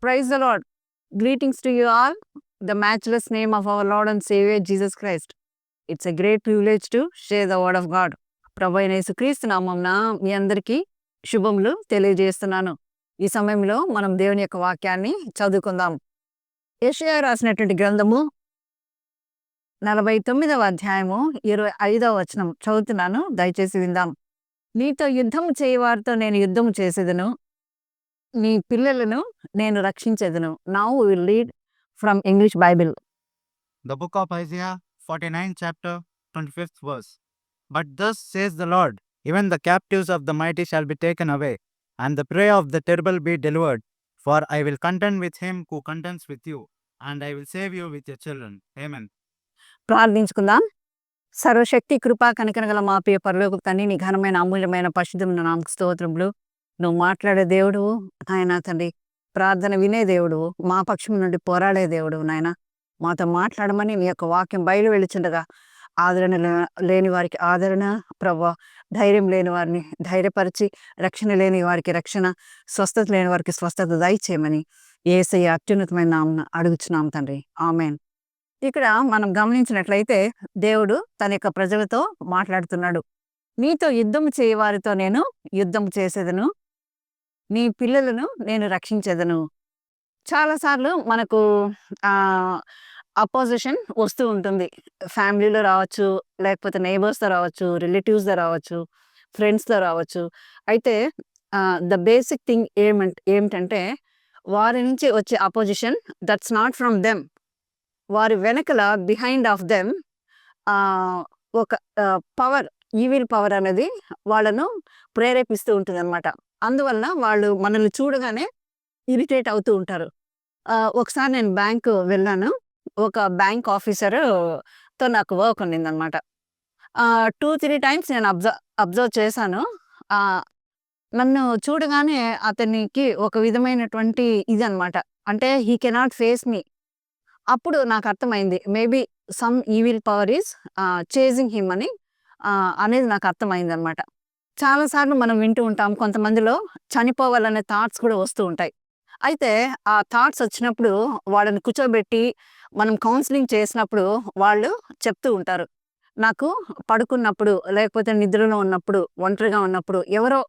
Praise the Lord. Greetings to you all. The matchless name of our Lord and Savior Jesus Christ. It's a great privilege to share the word of God. ప్రభు అయిన యేసుక్రీస్తు నామమున మీ అందరికీ శుభములు తెలియజేస్తున్నాను. ఈ సమయంలో మనం దేవుని యొక్క వాక్యాన్ని చదువుకుందాం. యెషయా రాసినటువంటి గ్రంథము 49వ అధ్యాయము 25వ వచనం చదువుతున్నాను, దయచేసి విందాం. నీతో యుద్ధము చేయవారితో నేను యుద్ధము చేసేదను, నీ పిల్లలను నేను రక్షించేదను. Now we will read from English Bible. The book of Isaiah, 49th chapter, 25th verse. But thus says the Lord, even the captives of the mighty shall be taken away, and the prey of the terrible be delivered. For I will contend with him who contends with you, and I will save you with your children. Amen. ప్రార్థించుకుందాం. సర్వశక్తి కృపా కనికరగల మా ప్రియ పరలోక తండ్రి, నీ ఘనమైన అమూల్యమైన పరిశుద్ధమైన నామకు స్తోత్రములు. నువ్వు మాట్లాడే దేవుడు నాయన తండ్రి, ప్రార్థన వినే దేవుడు, మా పక్షం నుండి పోరాడే దేవుడు నాయన. మాతో మాట్లాడమని నీ యొక్క వాక్యం బయలు వెళ్ళుచుండగా ఆదరణ లేని వారికి ఆదరణ, ప్రభా ధైర్యం లేని వారిని ధైర్యపరిచి, రక్షణ లేని వారికి రక్షణ, స్వస్థత లేని వారికి స్వస్థత దయచేయమని యేసయ్య అత్యున్నతమైన నామమున అడుగుచున్నాం తండ్రి. ఆమేన్. ఇక్కడ మనం గమనించినట్లయితే దేవుడు తన యొక్క ప్రజలతో మాట్లాడుతున్నాడు. నీతో యుద్ధము చేయవారితో నేను యుద్ధం చేసేదను, నీ పిల్లలను నేను రక్షించేదను. చాలాసార్లు మనకు అపోజిషన్ వస్తూ ఉంటుంది. ఫ్యామిలీలో రావచ్చు, లేకపోతే నైబర్స్తో రావచ్చు, రిలేటివ్స్తో రావచ్చు, ఫ్రెండ్స్తో రావచ్చు. అయితే ద బేసిక్ థింగ్ ఏమిటంటే వారి నుంచి వచ్చే opposition that's not from them. వారి వెనకల బిహైండ్ ఆఫ్ దెమ్ ఒక పవర్, ఈవిల్ పవర్ అనేది వాళ్ళను ప్రేరేపిస్తూ ఉంటుంది అనమాట. అందువల్ల వాళ్ళు మనల్ని చూడగానే ఇరిటేట్ అవుతూ ఉంటారు. ఒకసారి నేను బ్యాంకు వెళ్ళాను. ఒక బ్యాంక్ ఆఫీసర్తో నాకు వర్క్ ఉండిందనమాట. 2-3 టైమ్స్ నేను అబ్జర్వ్ చేశాను. నన్ను చూడగానే అతనికి ఒక విధమైనటువంటి ఇది అనమాట, అంటే హీ కెనాట్ ఫేస్ మీ. అప్పుడు నాకు అర్థమైంది, maybe some evil power is chasing him అని అనేది నాకు అర్థమైంది అనమాట. చాలాసార్లు మనం వింటూ ఉంటాం, కొంతమందిలో చనిపోవాలనే థాట్స్ కూడా వస్తూ ఉంటాయి. అయితే ఆ థాట్స్ వచ్చినప్పుడు వాళ్ళని కూర్చోబెట్టి మనం కౌన్సిలింగ్ చేసినప్పుడు వాళ్ళు చెప్తూ ఉంటారు, నాకు పడుకున్నప్పుడు లేకపోతే నిద్రలో ఉన్నప్పుడు, ఒంటరిగా ఉన్నప్పుడు ఎవరో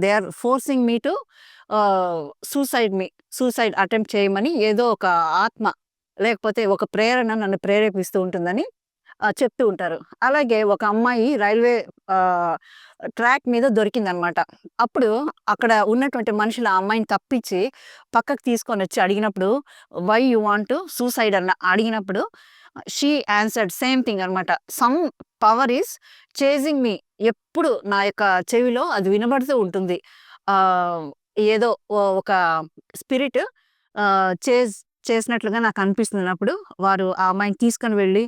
they are forcing me to suicide attempt చేయమని ఏదో ఒక ఆత్మ లేకపోతే ఒక ప్రేరణ నన్ను ప్రేరేపిస్తూ ఉంటుందని చెప్తూ ఉంటారు. అలాగే ఒక అమ్మాయి రైల్వే ట్రాక్ మీద దొరికిందనమాట. అప్పుడు అక్కడ ఉన్నటువంటి మనుషులు ఆ అమ్మాయిని తప్పించి పక్కకు తీసుకొని వచ్చి అడిగినప్పుడు, why you want to suicide అన్న అడిగినప్పుడు షీ ఆన్సర్డ్ సేమ్ థింగ్ అనమాట, some power is chasing me. ఎప్పుడు నా యొక్క చెవిలో అది వినబడుతూ ఉంటుంది. ఏదో ఒక స్పిరిట్ చేసినట్లుగా నాకు అనిపిస్తున్నప్పుడు వారు ఆ అమ్మాయిని తీసుకొని వెళ్ళి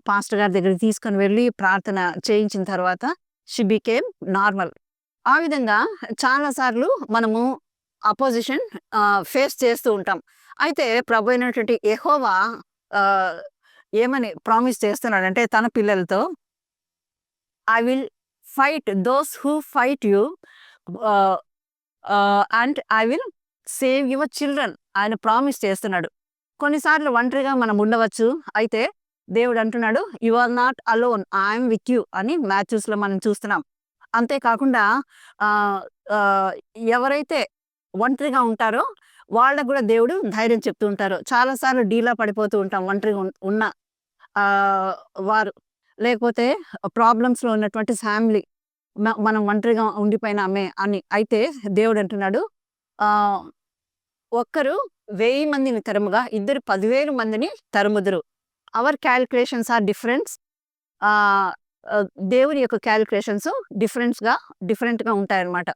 పాస్టర్ గారి దగ్గరికి తీసుకొని వెళ్ళి ప్రార్థన చేయించిన తర్వాత షీ బికేమ్ నార్మల్. ఆ విధంగా చాలాసార్లు మనము అపోజిషన్ ఫేస్ చేస్తూ ఉంటాం. అయితే ప్రభు అయినటువంటి యెహోవా ఏమని ప్రామిస్ చేస్తున్నాడంటే తన పిల్లలతో, I will fight those who fight you and I will save your children. ఆయన ప్రామిస్ చేస్తున్నాడు. కొన్నిసార్లు ఒంటరిగా మనం ఉండవచ్చు. అయితే దేవుడు అంటున్నాడు, you are not alone, I'm with you అని మ్యాథ్యూస్లో మనం చూస్తున్నాం. అంతేకాకుండా ఎవరైతే ఒంటరిగా ఉంటారో వాళ్ళకు కూడా దేవుడు ధైర్యం చెప్తూ ఉంటారు. చాలాసార్లు డీలా పడిపోతూ ఉంటాం ఒంటరిగా ఉన్న వారు, లేకపోతే ప్రాబ్లమ్స్లో ఉన్నటువంటి ఫ్యామిలీ, మనం ఒంటరిగా ఉండిపోయినామే అని. అయితే దేవుడు అంటున్నాడు, ఒక్కరు 1000 మందిని తరుముగా ఇద్దరు 10,000 మందిని తరుముదురు. Our calculations are different. దేవుని యొక్క క్యాలిక్యులేషన్స్ డిఫరెంట్గా ఉంటాయన్నమాట.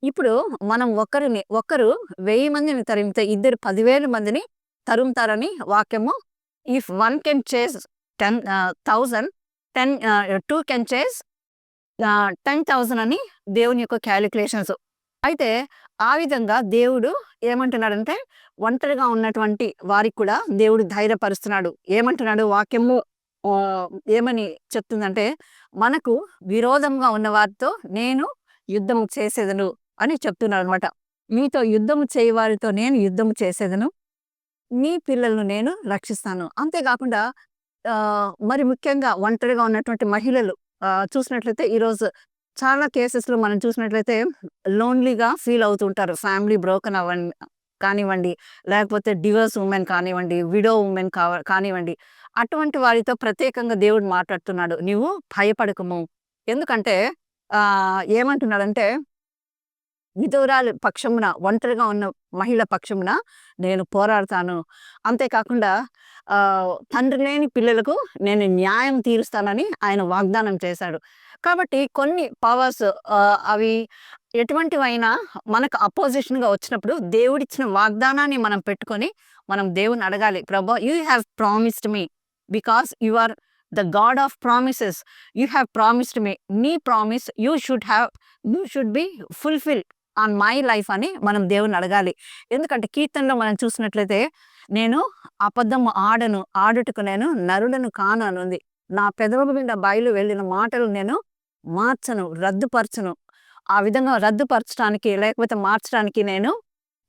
ఇప్పుడు మనం ఒక్కరు 1000 మందిని తరిమితే ఇద్దరు 10,000 మందిని తరుముతారని వాక్యము. If 1 can chase 10,000, 2 can chase 10,000 అని దేవుని యొక్క క్యాలిక్యులేషన్స్. అయితే ఆ విధంగా దేవుడు ఏమంటున్నాడంటే ఒంటరిగా ఉన్నటువంటి వారికి కూడా దేవుడు ధైర్యపరుస్తున్నాడు. ఏమంటున్నాడు వాక్యము, ఏమని చెప్తుందంటే, మనకు విరోధంగా ఉన్న వారితో నేను యుద్ధం చేసేదను అని చెప్తున్నాడు అనమాట. మీతో యుద్ధము చేయవారితో నేను యుద్ధము చేసేదను. నీ పిల్లలను నేను రక్షిస్తాను. అంతేకాకుండా మరి ముఖ్యంగా ఒంటరిగా ఉన్నటువంటి మహిళలు చూసినట్లయితే ఈరోజు చాలా కేసెస్‌లో మనం చూసినట్లయితే లోన్‌లీగా ఫీల్ అవుతూ ఉంటారు. ఫ్యామిలీ బ్రోకెన్ కానివ్వండి, లేకపోతే డివోర్స్ వుమెన్ కానివ్వండి, విడో వుమెన్ కానివ్వండి. అటువంటి వారితో ప్రత్యేకంగా దేవుడు మాట్లాడుతున్నాడు. "నీవు భయపడకుము." ఎందుకంటే ఏమంటున్నాడంటే విధవరాలు పక్షమున, ఒంటరిగా ఉన్న మహిళ పక్షమున నేను పోరాడతాను. అంతేకాకుండా తండ్రి లేని పిల్లలకు నేను న్యాయం తీరుస్తానని ఆయన వాగ్దానం చేశాడు. కాబట్టి కొన్ని పవర్స్ అవి ఎటువంటివైనా మనకు అపోజిషన్‌గా వచ్చినప్పుడు దేవుడిచ్చిన వాగ్దానాన్ని మనం పెట్టుకొని, మనం దేవుడిని అడగాలి. ప్రభా, you have promised me because you are the God of promises. You have promised me. నీ promise you should be fulfil on my life అని మనం దేవుడిని అడగాలి. ఎందుకంటే కీర్తనలో మనం చూసినట్లయితే, నేను అబద్ధము ఆడను, ఆడుటకు నేను నరుడను కాను అని ఉంది. నా పెదవుల మీద బయలు వెళ్ళిన మాటలు నేను మార్చను, రద్దుపరచను. ఆ విధంగా రద్దుపరచడానికి లేకపోతే మార్చడానికి నేను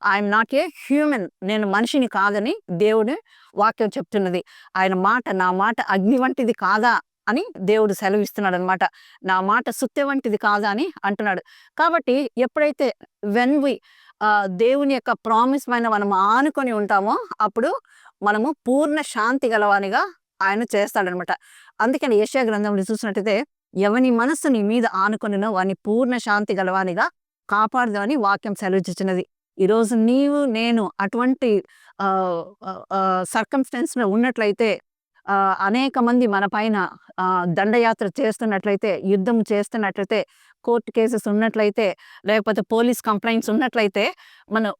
ఐఎమ్ నాట్ ఏ హ్యూమన్. నేను మనిషిని కాదని దేవుడి వాక్యం చెప్తున్నది. ఆయన మాట, నా మాట అగ్ని వంటిది కాదా అని దేవుడు సెలవిస్తున్నాడనమాట. నా మాట సుత్తె వంటిది కాదా అని అంటున్నాడు. కాబట్టి ఎప్పుడైతే వెన్ వి దేవుని యొక్క ప్రామిస్ పైన మనం ఆనుకొని ఉంటామో అప్పుడు మనము పూర్ణ శాంతి గలవానిగా ఆయన చేస్తాడనమాట. అందుకని యెషయా గ్రంథంలో చూసినట్టయితే, ఎవని మనస్సు నీ మీద ఆనుకొనినో వాని పూర్ణ శాంతి గలవానిగా కాపాడదు అని వాక్యం సెలవిచ్చుచున్నది. ఈరోజు నీవు నేను అటువంటి సర్కమ్స్టెన్స్‌లో ఉన్నట్లయితే, అనేక మంది మన పైన దండయాత్ర చేస్తున్నట్లయితే, యుద్ధం చేస్తున్నట్లయితే, కోర్ట్ కేసెస్ ఉన్నట్లయితే, లేకపోతే పోలీస్ కంప్లెయింట్స్ ఉన్నట్లయితే,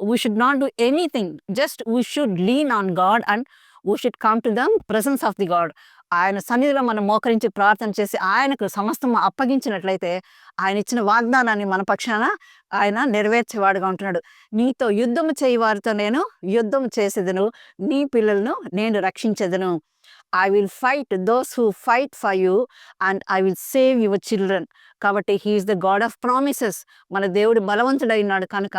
we should not do anything. Just we should lean on God and we should come to the presence of the God. ఆయన సన్నిధిలో మనం మోకరించి ప్రార్థన చేసి ఆయనకు సమస్తం అప్పగించినట్లయితే, ఆయన ఇచ్చిన వాగ్దానాన్ని మన పక్షాన ఆయన నెరవేర్చేవాడుగా ఉంటున్నాడు. నీతో యుద్ధము చేయి వారితో నేను యుద్ధం చేసేదను, నీ పిల్లలను నేను రక్షించెదను. I will fight those who fight for you and I will save your children. కాబట్టి he is the God of promises. మన దేవుడు బలవంతుడై ఉన్నాడు కనుక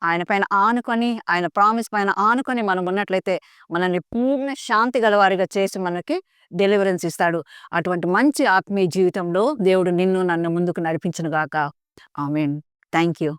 ఆయన పైన ఆనుకొని, ఆయన ప్రామిస్ పైన ఆనుకొని మనం ఉన్నట్లయితే మనల్ని పూర్ణ శాంతి గలవారిగా చేసి మనకి డెలివరెన్స్ ఇస్తాడు. అటువంటి మంచి ఆత్మీయ జీవితంలో దేవుడు నిన్ను నన్ను ముందుకు నడిపించును గాక. ఆమేన్. Thank you.